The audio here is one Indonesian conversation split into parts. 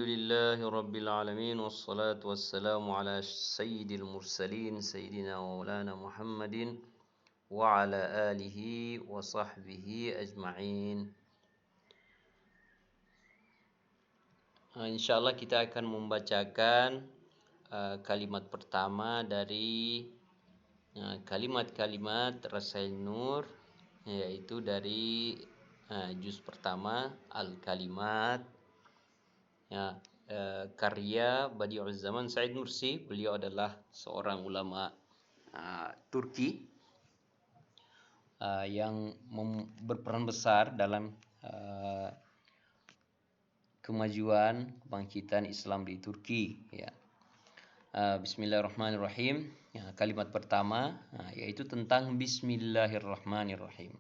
لله رب العالمين والصلاة والسلام على سيد المرسلين سيدنا ومولانا محمد وعلى آله وصحبه أجمعين. Insyaallah kita akan membacakan kalimat pertama dari kalimat-kalimat Rasail Nur, yaitu dari juz pertama Al-Kalimat, karya Badi'uz Zaman Said Nursi. Beliau adalah seorang ulama Turki yang berperan besar dalam kemajuan kebangkitan Islam di Turki, ya. Bismillahirrahmanirrahim. Kalimat pertama yaitu tentang Bismillahirrahmanirrahim.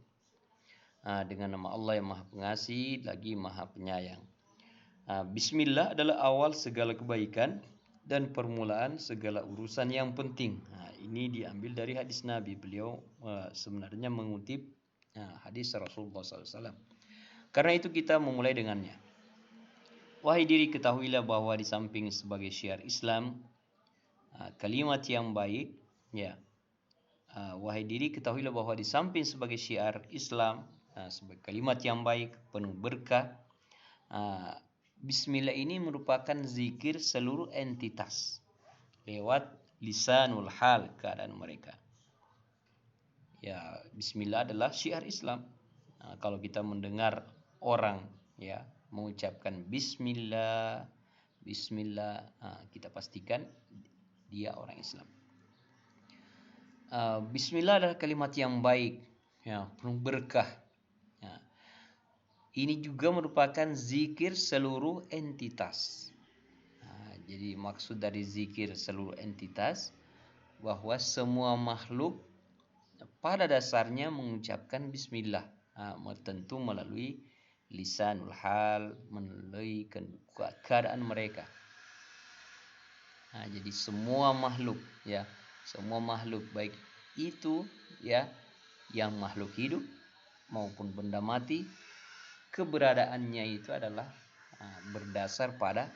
Dengan nama Allah yang Maha Pengasih lagi Maha Penyayang. Bismillah adalah awal segala kebaikan dan permulaan segala urusan yang penting. Ini diambil dari hadis Nabi. Beliau sebenarnya mengutip hadis Rasulullah SAW. Karena itu kita memulai dengannya. Wahai diri, ketahuilah bahwa di samping sebagai syiar Islam, kalimat yang baik, ya. Wahai diri, ketahuilah bahwa di samping sebagai syiar Islam, sebagai kalimat yang baik, penuh berkah, Bismillah ini merupakan zikir seluruh entitas lewat lisanul hal, keadaan mereka. Ya, Bismillah adalah syiar Islam. Kalau kita mendengar orang, ya, mengucapkan Bismillah, Bismillah, kita pastikan dia orang Islam. Bismillah adalah kalimat yang baik, ya, penuh berkah. Ini juga merupakan zikir seluruh entitas. Jadi maksud dari zikir seluruh entitas bahwa semua makhluk pada dasarnya mengucapkan Bismillah, tentu melalui lisanul hal, melalui keadaan mereka. Jadi semua makhluk, ya, semua makhluk baik itu, ya, yang makhluk hidup maupun benda mati, keberadaannya itu adalah berdasar pada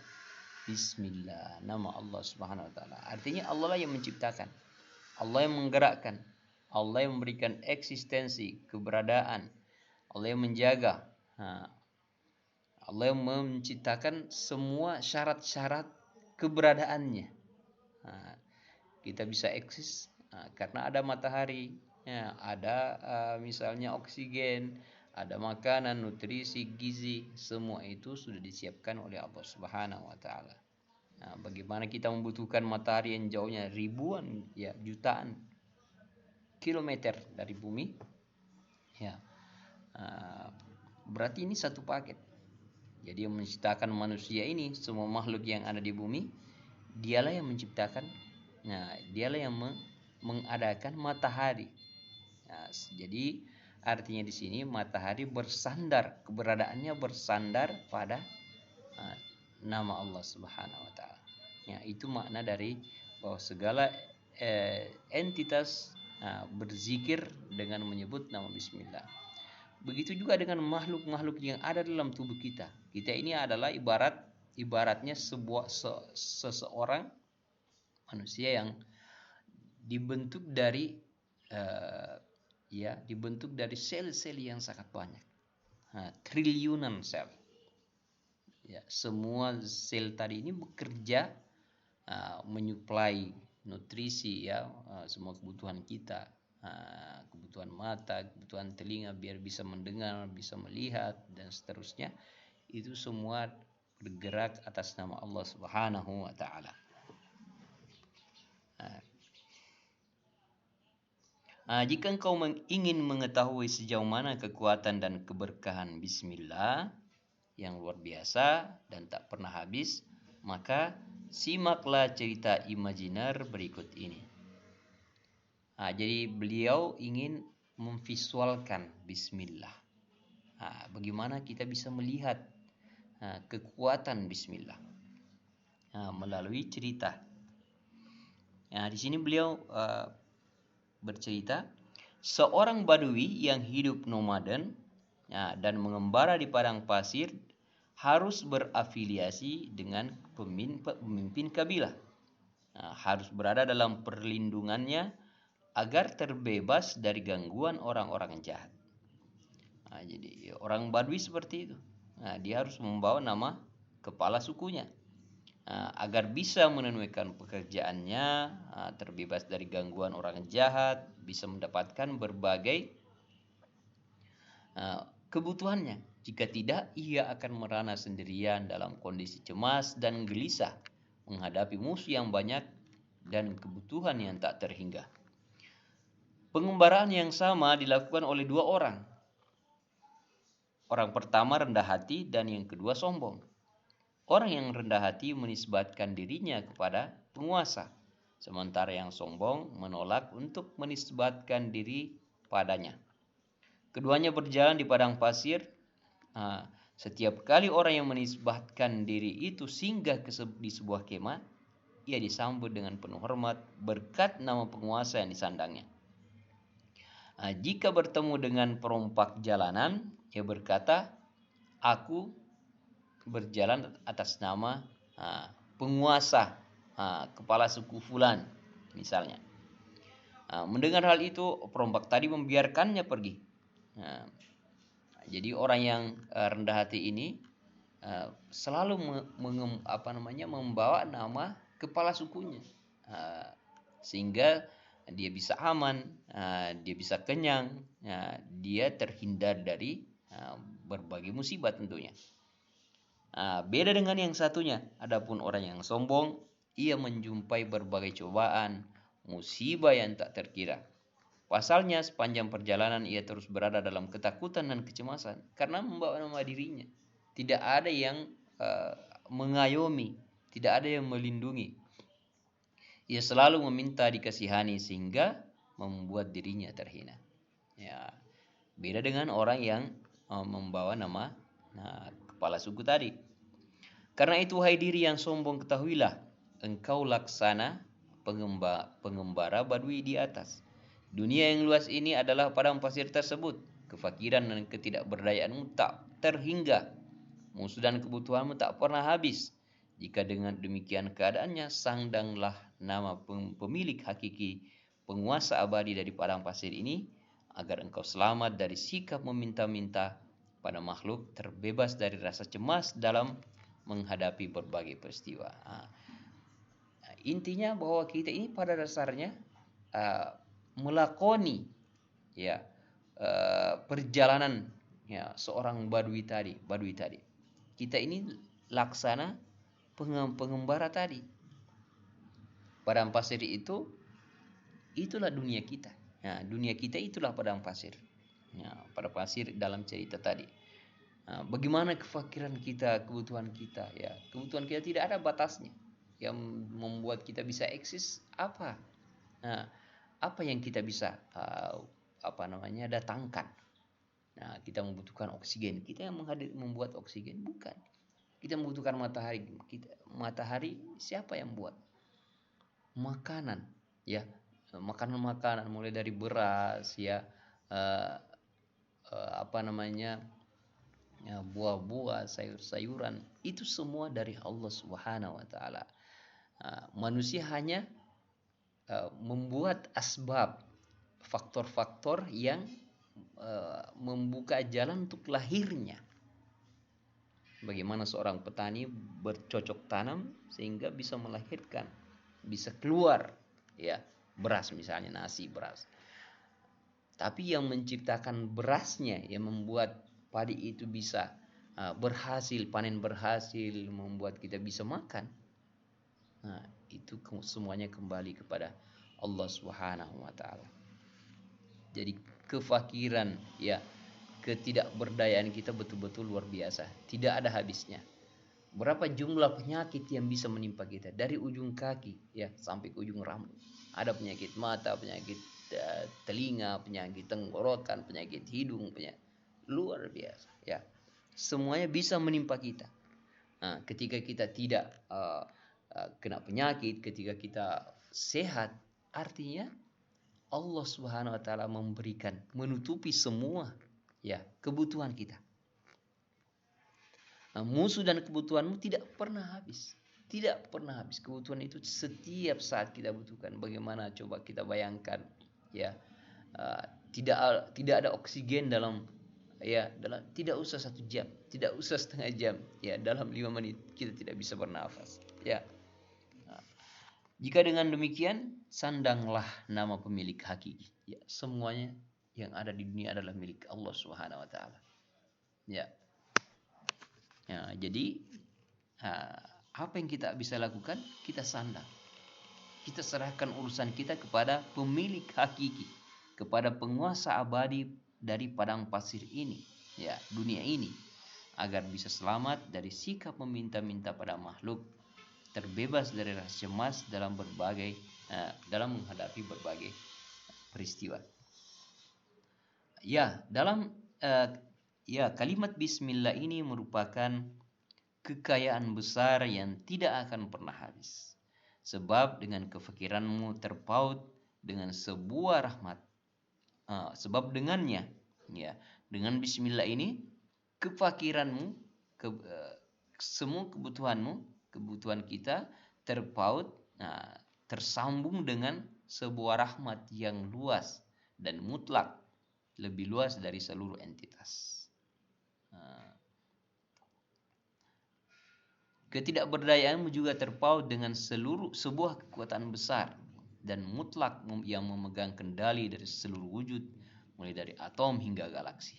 Bismillah, nama Allah Subhanahu wa taala. Artinya Allah lah yang menciptakan, Allah yang menggerakkan, Allah yang memberikan eksistensi, keberadaan, Allah yang menjaga, Allah yang menciptakan semua syarat-syarat keberadaannya. Kita bisa eksis karena ada matahari, ya, ada misalnya oksigen, ada makanan, nutrisi, gizi, semua itu sudah disiapkan oleh Allah Subhanahu wa taala. Bagaimana kita membutuhkan matahari yang jauhnya ribuan, ya, jutaan kilometer dari bumi, ya. Berarti ini satu paket. Jadi yang menciptakan manusia ini, semua makhluk yang ada di bumi, dialah yang menciptakan, dialah yang mengadakan matahari. Jadi artinya di sini matahari bersandar, keberadaannya bersandar pada nama Allah Subhanahu wa taala. Ya, itu makna dari bahwa segala entitas berzikir dengan menyebut nama Bismillah. Begitu juga dengan makhluk-makhluk yang ada dalam tubuh kita. Kita ini adalah ibaratnya seseorang manusia yang dibentuk dari dibentuk dari sel-sel yang sangat banyak, triliunan sel. Ya, semua sel tadi ini bekerja menyuplai nutrisi, ya, semua kebutuhan kita, kebutuhan mata, kebutuhan telinga biar bisa mendengar, bisa melihat, dan seterusnya. Itu semua bergerak atas nama Allah Subhanahu wa taala. Jika engkau ingin mengetahui sejauh mana kekuatan dan keberkahan Bismillah yang luar biasa dan tak pernah habis, maka simaklah cerita imajiner berikut ini. Jadi beliau ingin memvisualkan Bismillah. Bagaimana kita bisa melihat kekuatan Bismillah melalui cerita. Di sini beliau bercerita, seorang badui yang hidup nomaden dan mengembara di padang pasir harus berafiliasi dengan pemimpin kabilah. Harus berada dalam perlindungannya agar terbebas dari gangguan orang-orang jahat. Jadi orang Badui seperti itu. Dia harus membawa nama kepala sukunya agar bisa menunaikan pekerjaannya, terbebas dari gangguan orang jahat, bisa mendapatkan berbagai kebutuhannya. Jika tidak, ia akan merana sendirian dalam kondisi cemas dan gelisah menghadapi musuh yang banyak dan kebutuhan yang tak terhingga. Pengembaraan yang sama dilakukan oleh dua orang. Orang pertama rendah hati dan yang kedua sombong. Orang yang rendah hati menisbatkan dirinya kepada penguasa, sementara yang sombong menolak untuk menisbatkan diri padanya. Keduanya berjalan di padang pasir. Setiap kali orang yang menisbatkan diri itu singgah di sebuah kemah, ia disambut dengan penuh hormat berkat nama penguasa yang disandangnya. Jika bertemu dengan perompak jalanan, ia berkata, "Aku berjalan atas nama penguasa kepala suku fulan," misalnya. Mendengar hal itu, perompak tadi membiarkannya pergi. Jadi orang yang rendah hati ini selalu membawa nama kepala sukunya, sehingga dia bisa aman, dia bisa kenyang, dia terhindar dari berbagai musibah tentunya. Beda dengan yang satunya, adapun orang yang sombong, ia menjumpai berbagai cobaan, musibah yang tak terkira. Pasalnya, sepanjang perjalanan ia terus berada dalam ketakutan dan kecemasan karena membawa nama dirinya. Tidak ada yang mengayomi, tidak ada yang melindungi. Ia selalu meminta dikasihani sehingga membuat dirinya terhina. Beda dengan orang yang membawa nama kepala suku tadi. Karena itu, hai diri yang sombong, ketahuilah, engkau laksana pengembara Badui di atas. Dunia yang luas ini adalah padang pasir tersebut. Kefakiran dan ketidakberdayaanmu tak terhingga. Musuh dan kebutuhanmu tak pernah habis. Jika dengan demikian keadaannya, sandanglah nama pemilik hakiki, penguasa abadi dari padang pasir ini, agar engkau selamat dari sikap meminta-minta pada makhluk, terbebas dari rasa cemas dalam menghadapi berbagai peristiwa. Intinya bahwa kita ini pada dasarnya melakoni perjalanan seorang badui tadi. Kita ini laksana pengembara tadi. Padang pasir itulah dunia kita. Dunia kita itulah padang pasir. Padang pasir dalam cerita tadi. Bagaimana kefakiran kita, kebutuhan kita, kebutuhan kita tidak ada batasnya. Yang membuat kita bisa eksis apa? Apa yang kita bisa datangkan? Kita membutuhkan oksigen. Kita yang membuat oksigen? Bukan. Kita membutuhkan matahari. Matahari siapa yang buat? Makanan, makanan mulai dari beras, buah-buah, sayur-sayuran, itu semua dari Allah Subhanahu wa taala. Manusia hanya membuat asbab, faktor-faktor yang membuka jalan untuk lahirnya. Bagaimana seorang petani bercocok tanam sehingga bisa melahirkan, bisa keluar beras, misalnya nasi, beras. Tapi yang menciptakan berasnya, yang membuat padi itu bisa berhasil, panen berhasil, membuat kita bisa makan, itu semuanya kembali kepada Allah Subhanahu wa taala. Jadi kefakiran, ketidakberdayaan kita betul-betul luar biasa, tidak ada habisnya. Berapa jumlah penyakit yang bisa menimpa kita dari ujung kaki sampai ke ujung rambut. Ada penyakit mata, penyakit telinga, penyakit tenggorokan, penyakit hidung, luar biasa. Semuanya bisa menimpa kita. Ketika kita tidak kena penyakit, ketika kita sehat, artinya Allah Subhanahu wa taala menutupi semua kebutuhan kita. Musuh dan kebutuhanmu tidak pernah habis. Tidak pernah habis. Kebutuhan itu setiap saat kita butuhkan. Bagaimana coba kita bayangkan, ya. Uh, tidak ada oksigen dalam, tidak usah 1 jam, tidak usah setengah jam, ya, dalam 5 menit kita tidak bisa bernafas, ya. Jika dengan demikian, sandanglah nama pemilik hakiki, ya. Semuanya yang ada di dunia adalah milik Allah Subhanahu wa taala, ya. Jadi apa yang kita bisa lakukan, kita sandang, kita serahkan urusan kita kepada pemilik hakiki, kepada penguasa abadi dari padang pasir ini, ya, dunia ini, agar bisa selamat dari sikap meminta-minta pada makhluk, terbebas dari rasa cemas dalam menghadapi berbagai peristiwa. Kalimat bismillah ini merupakan kekayaan besar yang tidak akan pernah habis. Sebab dengan kefikiranmu terpaut dengan sebuah rahmat. Sebab dengannya, ya, dengan bismillah ini, kefakiranmu, semua kebutuhan kita terpaut, tersambung dengan sebuah rahmat yang luas dan mutlak, lebih luas dari seluruh entitas. Ketidakberdayaanmu juga terpaut dengan sebuah kekuatan besar dan mutlak yang memegang kendali dari seluruh wujud, mulai dari atom hingga galaksi.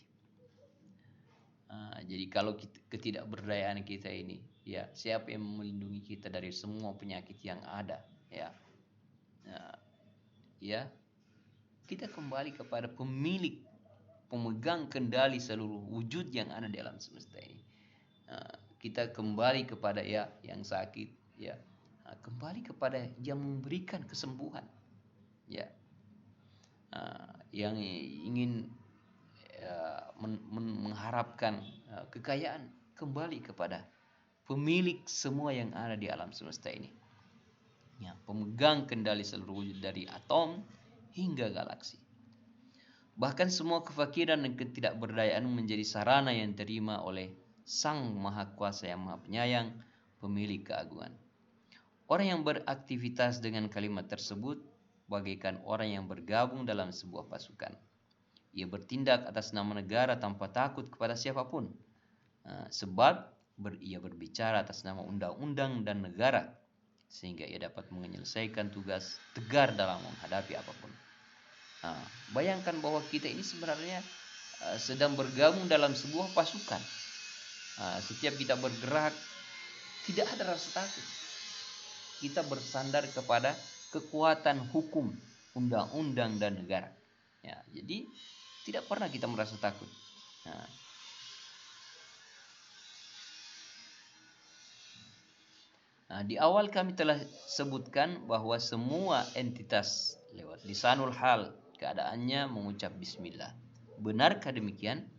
Jadi kalau ketidakberdayaan kita ini, ya, siapa yang melindungi kita dari semua penyakit yang ada, ya. Kita kembali kepada pemilik, pemegang kendali seluruh wujud yang ada di alam semesta ini. Kita kembali kepada, ya, yang sakit, ya, kembali kepada yang memberikan kesembuhan, ya, yang ingin mengharapkan kekayaan, kembali kepada pemilik semua yang ada di alam semesta ini, ya, pemegang kendali seluruh wujud dari atom hingga galaksi. Bahkan semua kefakiran dan ketidakberdayaan menjadi sarana yang terima oleh Sang Maha Kuasa yang Maha Penyayang, pemilik keagungan. Orang yang beraktivitas dengan kalimat tersebut bagaikan orang yang bergabung dalam sebuah pasukan. Ia bertindak atas nama negara tanpa takut kepada siapapun, sebab ia berbicara atas nama undang-undang dan negara, sehingga ia dapat menyelesaikan tugas tegar dalam menghadapi apapun. Bayangkan bahwa kita ini sebenarnya sedang bergabung dalam sebuah pasukan. Setiap kita bergerak, tidak ada rasa takut. Kita bersandar kepada kekuatan hukum, undang-undang dan negara. Ya, jadi tidak pernah kita merasa takut. Di awal kami telah sebutkan bahwa semua entitas lewat lisanul hal keadaannya mengucap bismillah. Benarkah demikian?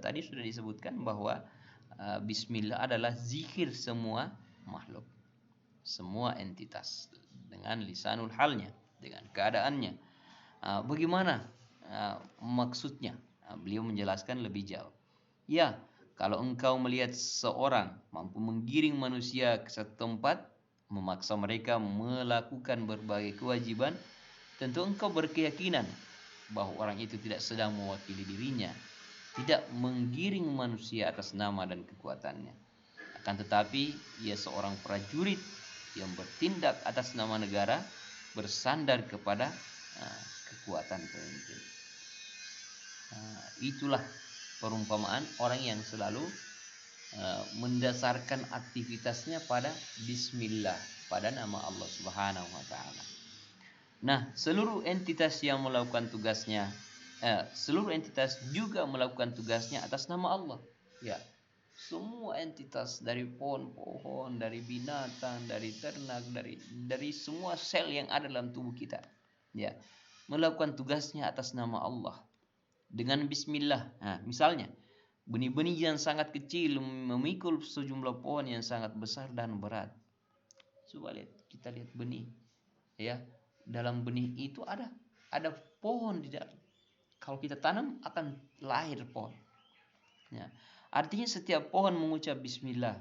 Tadi sudah disebutkan bahwa bismillah adalah zikir semua makhluk, semua entitas dengan lisanul halnya, dengan keadaannya. Bagaimana maksudnya? Beliau menjelaskan lebih jauh. Ya, kalau engkau melihat seorang mampu menggiring manusia ke satu tempat, memaksa mereka melakukan berbagai kewajiban, tentu engkau berkeyakinan bahwa orang itu tidak sedang mewakili dirinya, tidak menggiring manusia atas nama dan kekuatannya. Akan tetapi ia seorang prajurit yang bertindak atas nama negara, bersandar kepada kekuatan pemimpin. Itulah perumpamaan orang yang selalu mendasarkan aktivitasnya pada bismillah, pada nama Allah Subhanahu wa taala. Nah, seluruh entitas yang melakukan tugasnya, seluruh entitas juga melakukan tugasnya atas nama Allah. Ya, semua entitas, dari pohon-pohon, dari binatang, dari ternak, dari semua sel yang ada dalam tubuh kita, ya, melakukan tugasnya atas nama Allah dengan bismillah. Misalnya benih-benih yang sangat kecil memikul sejumlah pohon yang sangat besar dan berat. Coba kita lihat benih, ya. Dalam benih itu ada pohon di dalam. Kalau kita tanam akan lahir pohon. Ya. Artinya setiap pohon mengucap bismillah,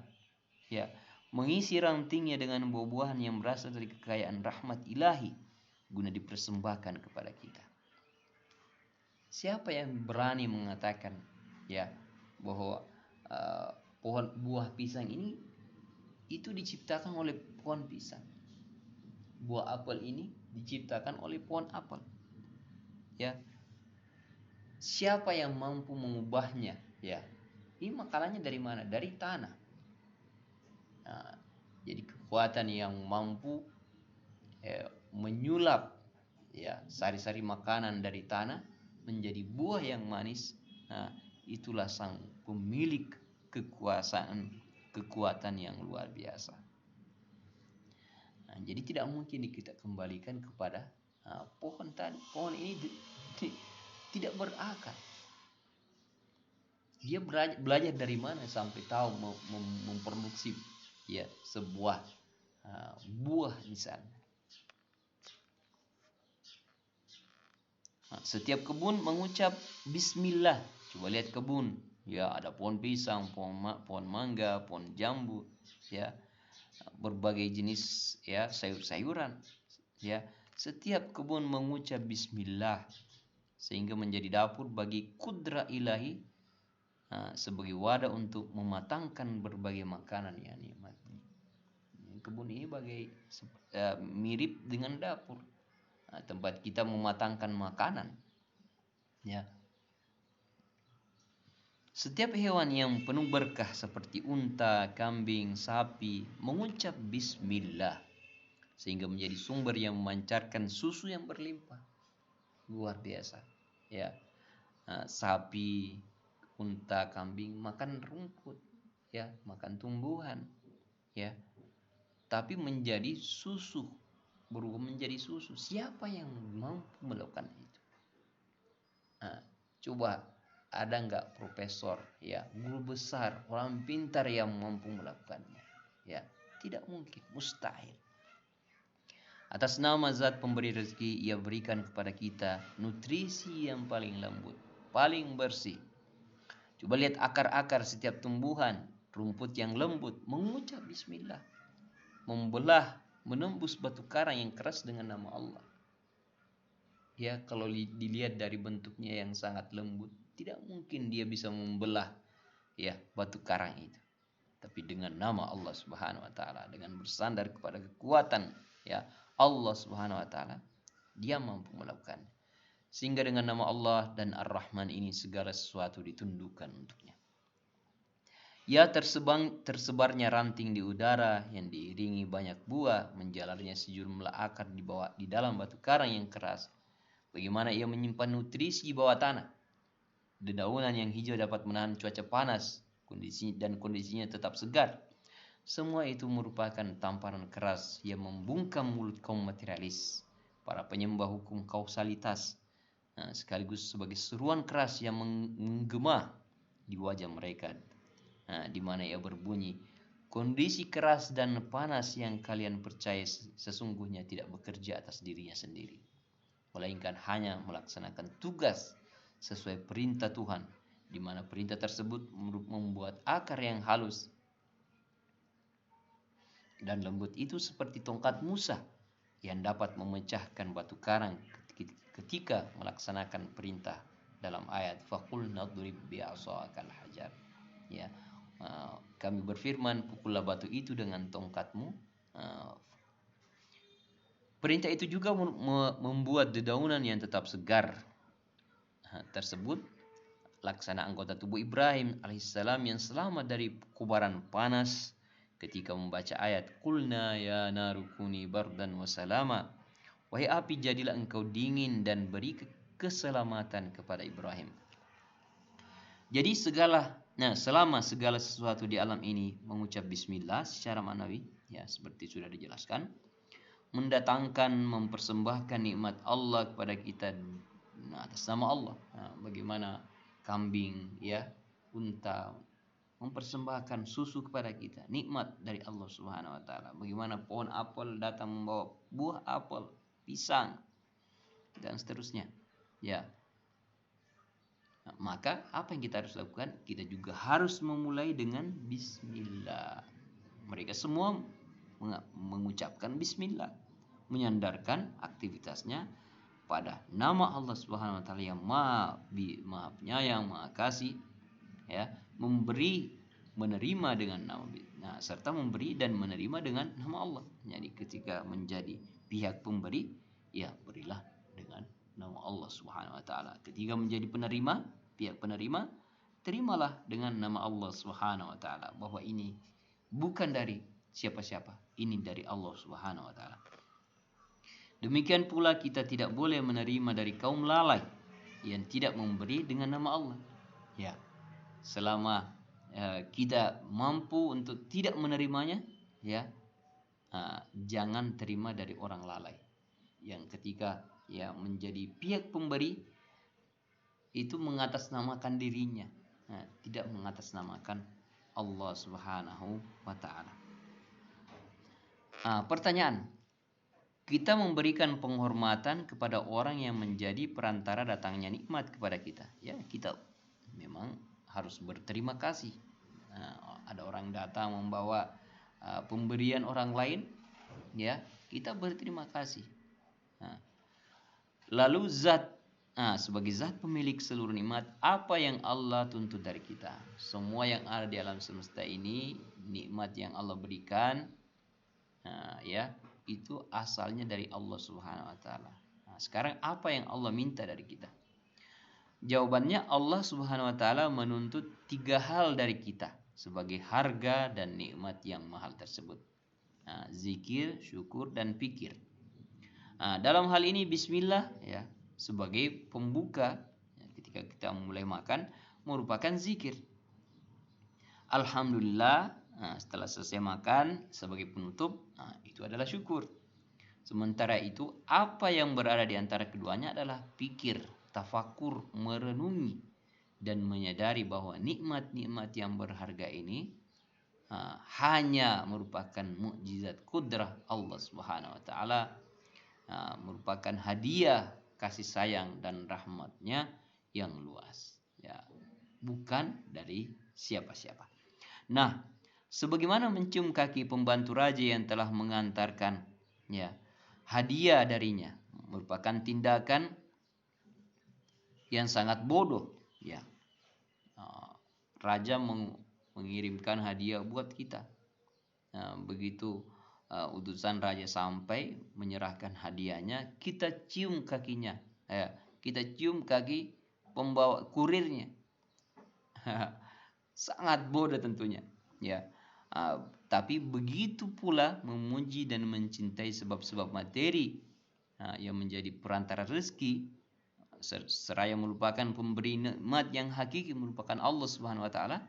ya, mengisi rantingnya dengan buah-buahan yang berasal dari kekayaan rahmat ilahi guna dipersembahkan kepada kita. Siapa yang berani mengatakan, ya, bahwa pohon buah pisang ini itu diciptakan oleh pohon pisang, buah apel ini diciptakan oleh pohon apel, ya? Siapa yang mampu mengubahnya, ya? Ini makalahnya dari mana? Dari tanah. Nah, jadi kekuatan yang mampu menyulap, ya, sari-sari makanan dari tanah menjadi buah yang manis. Nah, itulah sang pemilik kekuatan yang luar biasa. Nah, jadi tidak mungkin kita kembalikan kepada pohon tadi. Pohon ini tidak berakar. Dia belajar dari mana sampai tahu memproduksi, ya, sebuah buah misalnya. Nah, setiap kebun mengucap bismillah. Coba lihat kebun, ya, ada pohon pisang, pohon mangga, pohon jambu, ya, berbagai jenis, ya, sayur-sayuran, ya. Setiap kebun mengucap bismillah sehingga menjadi dapur bagi kudrat ilahi, sebagai wadah untuk mematangkan berbagai makanan yang nikmat. Kebun ini mirip dengan dapur, tempat kita mematangkan makanan, ya. Setiap hewan yang penuh berkah seperti unta, kambing, sapi mengucap bismillah sehingga menjadi sumber yang memancarkan susu yang berlimpah. Luar biasa, ya. Sapi, unta, kambing makan rumput, ya, makan tumbuhan, ya, tapi menjadi susu, berubah menjadi susu. Siapa yang mampu melakukan itu? Coba, ada nggak profesor, ya, guru besar, orang pintar yang mampu melakukannya? Ya, tidak mungkin, mustahil. Atas nama zat pemberi rezeki, ia berikan kepada kita nutrisi yang paling lembut, paling bersih. Coba lihat akar-akar setiap tumbuhan, rumput yang lembut mengucap bismillah, membelah, menembus batu karang yang keras dengan nama Allah. Ya, kalau dilihat dari bentuknya yang sangat lembut, tidak mungkin dia bisa membelah, ya, batu karang itu. Tapi dengan nama Allah Subhanahu wa taala, dengan bersandar kepada kekuatan, ya, Allah Subhanahu wa taala, dia mampu melakukan. Sehingga dengan nama Allah dan Ar-Rahman ini segala sesuatu ditundukkan untuknya. Ya, tersebarnya ranting di udara yang diiringi banyak buah, menjalarnya sejumlah akar di dalam batu karang yang keras. Bagaimana ia menyimpan nutrisi di bawah tanah. Dedaunan yang hijau dapat menahan cuaca panas, kondisinya tetap segar. Semua itu merupakan tamparan keras yang membungkam mulut kaum materialis, para penyembah hukum kausalitas, sekaligus sebagai seruan keras yang menggema di wajah mereka, di mana ia berbunyi, kondisi keras dan panas yang kalian percaya sesungguhnya tidak bekerja atas dirinya sendiri, melainkan hanya melaksanakan tugas sesuai perintah Tuhan, di mana perintah tersebut membuat akar yang halus dan lembut itu seperti tongkat Musa yang dapat memecahkan batu karang ketika melaksanakan perintah dalam ayat faqul nadrib bi'asakal hajar, ya. Kami berfirman, pukullah batu itu dengan tongkatmu. Perintah itu juga membuat dedaunan yang tetap segar tersebut laksana anggota tubuh Ibrahim alaihissalam yang selamat dari kobaran panas ketika membaca ayat qulna ya narukuni bardan wa salama, wahai api jadilah engkau dingin dan beri keselamatan kepada Ibrahim. Jadi selama segala sesuatu di alam ini mengucap bismillah secara manawi, ya, seperti sudah dijelaskan, mendatangkan, mempersembahkan nikmat Allah kepada kita atas nama Allah. Bagaimana kambing, ya, unta mempersembahkan susu kepada kita, nikmat dari Allah Subhanahu wa taala. Bagaimana pohon apel datang membawa buah apel, pisang, dan seterusnya, ya. Maka apa yang kita harus lakukan? Kita juga harus memulai dengan bismillah. Mereka semua mengucapkan bismillah, menyandarkan aktivitasnya pada nama Allah Subhanahu wa taala yang Maha Penyayang, Maha Kasih, ya, memberi, menerima dengan nama, serta memberi dan menerima dengan nama Allah. Jadi ketika menjadi pihak pemberi, ya berilah dengan nama Allah Subhanahu wa taala. Ketika menjadi penerima, pihak penerima, terimalah dengan nama Allah Subhanahu wa taala, bahwa ini bukan dari siapa-siapa, ini dari Allah Subhanahu wa taala. Demikian pula kita tidak boleh menerima dari kaum lalai yang tidak memberi dengan nama Allah. Ya, selama kita mampu untuk tidak menerimanya, ya, jangan terima dari orang lalai yang ketika ya menjadi pihak pemberi itu mengatasnamakan dirinya, tidak mengatasnamakan Allah Subhanahu wa taala. Pertanyaan, kita memberikan penghormatan kepada orang yang menjadi perantara datangnya nikmat kepada kita. Ya, kita memang harus berterima kasih. Ada orang datang membawa pemberian orang lain, ya, kita berterima kasih. Lalu sebagai zat pemilik seluruh nikmat, apa yang Allah tuntut dari kita? Semua yang ada di alam semesta ini, nikmat yang Allah berikan, ya, itu asalnya dari Allah Subhanahu wa taala. Sekarang apa yang Allah minta dari kita? Jawabannya, Allah Subhanahu wa taala menuntut 3 hal dari kita sebagai harga dan nikmat yang mahal tersebut. Zikir, syukur, dan pikir. Dalam hal ini bismillah, ya, sebagai pembuka, ya, ketika kita mulai makan merupakan zikir. Alhamdulillah, setelah selesai makan sebagai penutup, itu adalah syukur. Sementara itu, apa yang berada di antara keduanya adalah pikir, tafakur, merenungi, dan menyadari bahwa nikmat-nikmat yang berharga ini hanya merupakan mukjizat kudrah Allah Subhanahu wa taala, merupakan hadiah kasih sayang dan rahmatnya yang luas, ya, bukan dari siapa-siapa. Nah, sebagaimana mencium kaki pembantu raja yang telah mengantarkan, ya, hadiah darinya, merupakan tindakan yang sangat bodoh, ya. Raja mengirimkan hadiah buat kita. Begitu utusan raja sampai menyerahkan hadiahnya, kita cium kakinya, ya, kita cium kaki pembawa kurirnya. Sangat bodoh tentunya, ya. Tapi begitu pula memuji dan mencintai sebab-sebab materi yang menjadi perantara rezeki, seraya merupakan pemberi nikmat yang hakiki merupakan Allah Subhanahu wa taala,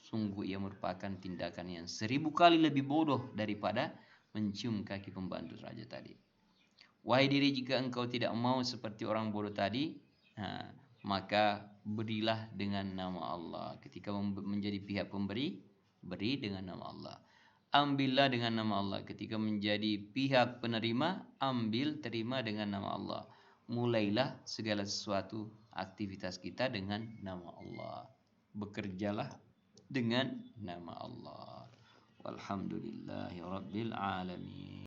sungguh ia merupakan tindakan yang 1000 kali lebih bodoh daripada mencium kaki pembantu raja tadi. Wahai diri, jika engkau tidak mau seperti orang bodoh tadi, maka berilah dengan nama Allah. Ketika menjadi pihak pemberi, beri dengan nama Allah. Ambillah dengan nama Allah. Ketika menjadi pihak penerima, ambil, terima dengan nama Allah. Mulailah segala sesuatu aktivitas kita dengan nama Allah. Bekerjalah dengan nama Allah. Walhamdulillahi rabbil alamin.